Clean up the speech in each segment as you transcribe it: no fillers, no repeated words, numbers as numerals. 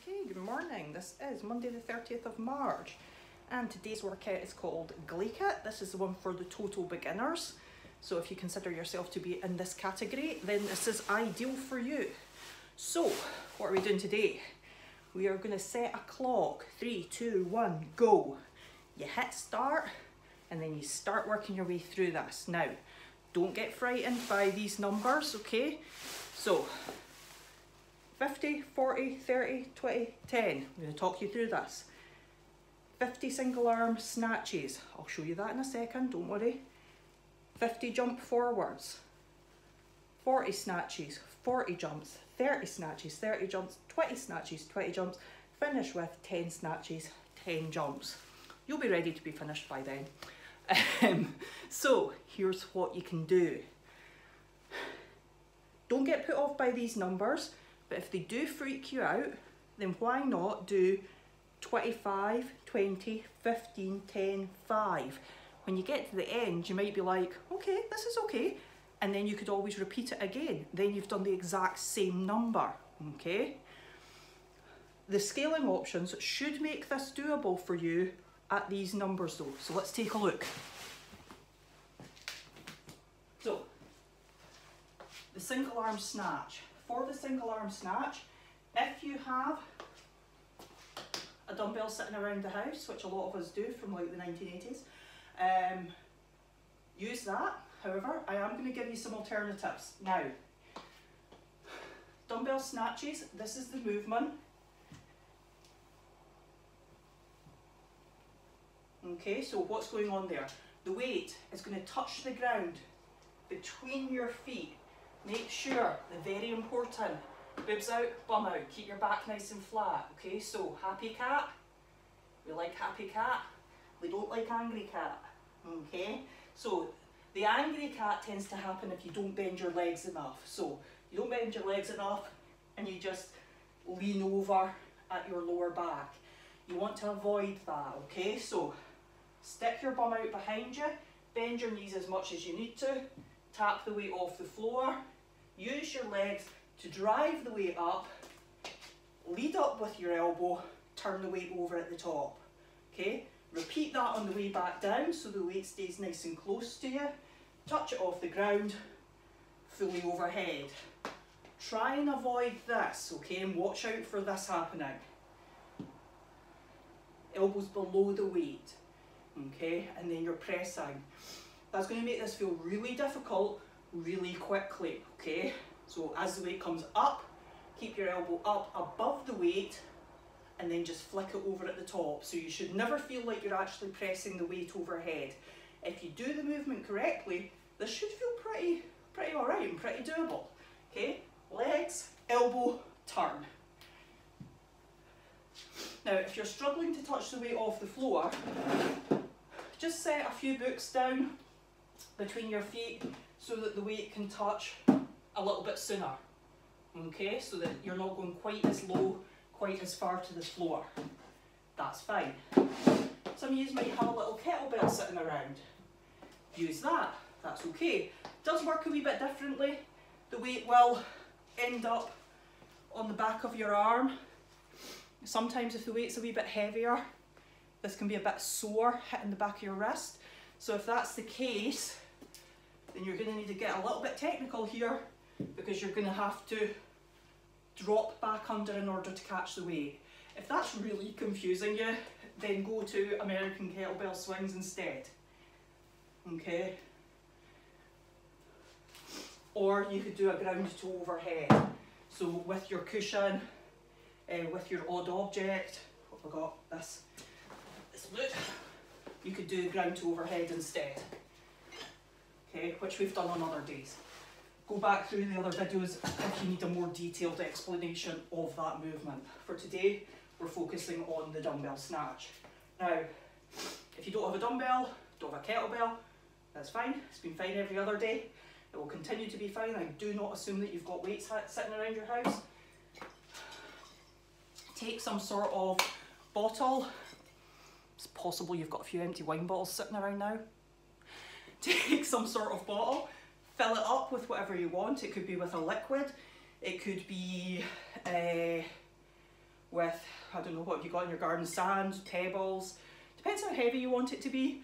Okay, good morning. This is Monday the 30th of March and today's workout is called GleeKit. This is the one for the total beginners. So if you consider yourself to be in this category, then this is ideal for you. So what are we doing today? We are going to set a clock. 3, 2, 1, go. You hit start and then you start working your way through this. Now, don't get frightened by these numbers, okay? So 50, 40, 30, 20, 10. I'm going to talk you through this. 50 single arm snatches. I'll show you that in a second, don't worry. 50 jump forwards. 40 snatches, 40 jumps, 30 snatches, 30 jumps, 20 snatches, 20 jumps. Finish with 10 snatches, 10 jumps. You'll be ready to be finished by then. So here's what you can do. Don't get put off by these numbers. But if they do freak you out, then why not do 25, 20, 15, 10, 5. When you get to the end, you might be like, okay, this is okay. And then you could always repeat it again. Then you've done the exact same number, okay? The scaling options should make this doable for you at these numbers though. So let's take a look. So, the single arm snatch. For the single arm snatch, if you have a dumbbell sitting around the house, which a lot of us do from like the 1980s, use that. However, I am going to give you some alternatives. Now, dumbbell snatches, this is the movement. Okay, so what's going on there? The weight is going to touch the ground between your feet. Make sure, the very important, boobs out, bum out, keep your back nice and flat, okay? So, happy cat, we like happy cat, we don't like angry cat, okay? So, the angry cat tends to happen if you don't bend your legs enough. So, you don't bend your legs enough and you just lean over at your lower back. You want to avoid that, okay? So, stick your bum out behind you, bend your knees as much as you need to, tap the weight off the floor, use your legs to drive the weight up, lead up with your elbow, turn the weight over at the top, okay? Repeat that on the way back down so the weight stays nice and close to you, touch it off the ground, fully overhead. Try and avoid this, okay, and watch out for this happening. Elbows below the weight, okay, and then you're pressing. That's going to make this feel really difficult really quickly, okay? So as the weight comes up, keep your elbow up above the weight and then just flick it over at the top. So you should never feel like you're actually pressing the weight overhead. If you do the movement correctly, this should feel pretty alright and pretty doable, okay? Legs, elbow, turn. Now if you're struggling to touch the weight off the floor, just set a few books down between your feet so that the weight can touch a little bit sooner, okay, so that you're not going quite as low, quite as far to the floor. That's fine. Some of you might have a little kettlebell sitting around. Use that, that's okay. It does work a wee bit differently. The weight will end up on the back of your arm. Sometimes if the weight's a wee bit heavier, this can be a bit sore hitting the back of your wrist. So if that's the case, then you're going to need to get a little bit technical here because you're going to have to drop back under in order to catch the weight. If that's really confusing you, then go to American kettlebell swings instead. Okay? Or you could do a ground to overhead. So with your cushion, with your odd object, what have I got? This boot. You could do ground to overhead instead, okay, which we've done on other days. Go back through the other videos if you need a more detailed explanation of that movement. For today, we're focusing on the dumbbell snatch. Now, if you don't have a dumbbell, don't have a kettlebell, that's fine. It's been fine every other day. It will continue to be fine. I do not assume that you've got weights sitting around your house. Take some sort of bottle. It's possible you've got a few empty wine bottles sitting around now. Take some sort of bottle, fill it up with whatever you want. It could be with a liquid, it could be with, I don't know what you got in your garden, sand, pebbles, depends how heavy you want it to be.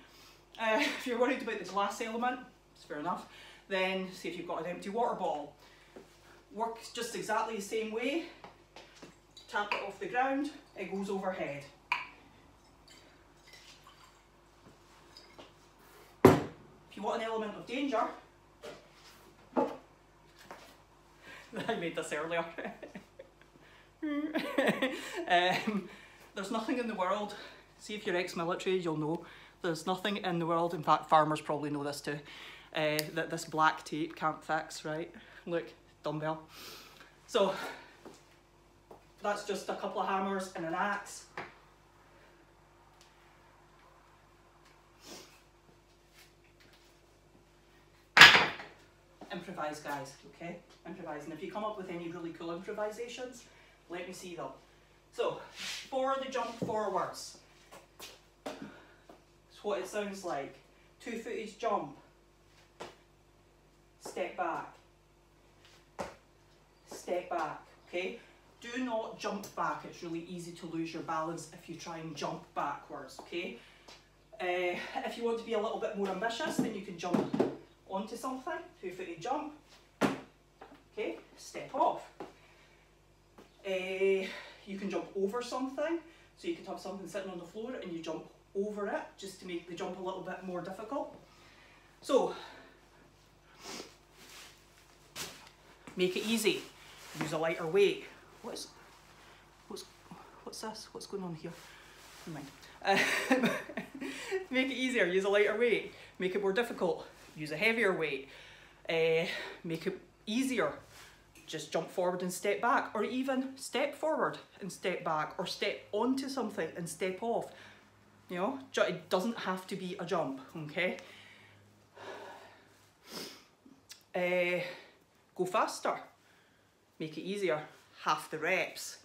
If you're worried about the glass element, it's fair enough, then see if you've got an empty water bottle. Works just exactly the same way, tap it off the ground, it goes overhead. If you want an element of danger, I made this earlier. There's nothing in the world, see if you're ex-military you'll know, there's nothing in the world, in fact farmers probably know this too, that this black tape can't fix, right? Look, dumbbell. So that's just a couple of hammers and an axe. Improvise, guys, okay? Improvise, and if you come up with any really cool improvisations, let me see them. So, for the jump forwards, it's what it sounds like. 2-footed jump, step back, okay? Do not jump back, it's really easy to lose your balance if you try and jump backwards, okay? If you want to be a little bit more ambitious, then you can jump onto something, 2-footed jump, okay, step off. You can jump over something, so you could have something sitting on the floor and you jump over it, just to make the jump a little bit more difficult. So, make it easy, use a lighter weight. What's this? What's going on here? Never mind. Make it easier, use a lighter weight. Make it more difficult, use a heavier weight. Make it easier, just jump forward and step back, or even step forward and step back, or step onto something and step off. You know, it doesn't have to be a jump, okay? Go faster, make it easier, half the reps.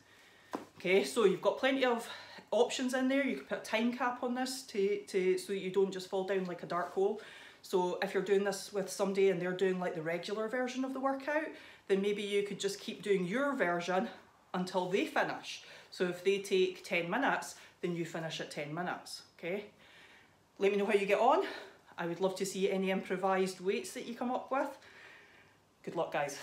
Okay, so you've got plenty of options in there. You can put a time cap on this so that you don't just fall down like a dark hole. So if you're doing this with somebody and they're doing like the regular version of the workout, then maybe you could just keep doing your version until they finish. So if they take 10 minutes, then you finish at 10 minutes, okay? Let me know how you get on. I would love to see any improvised weights that you come up with. Good luck, guys.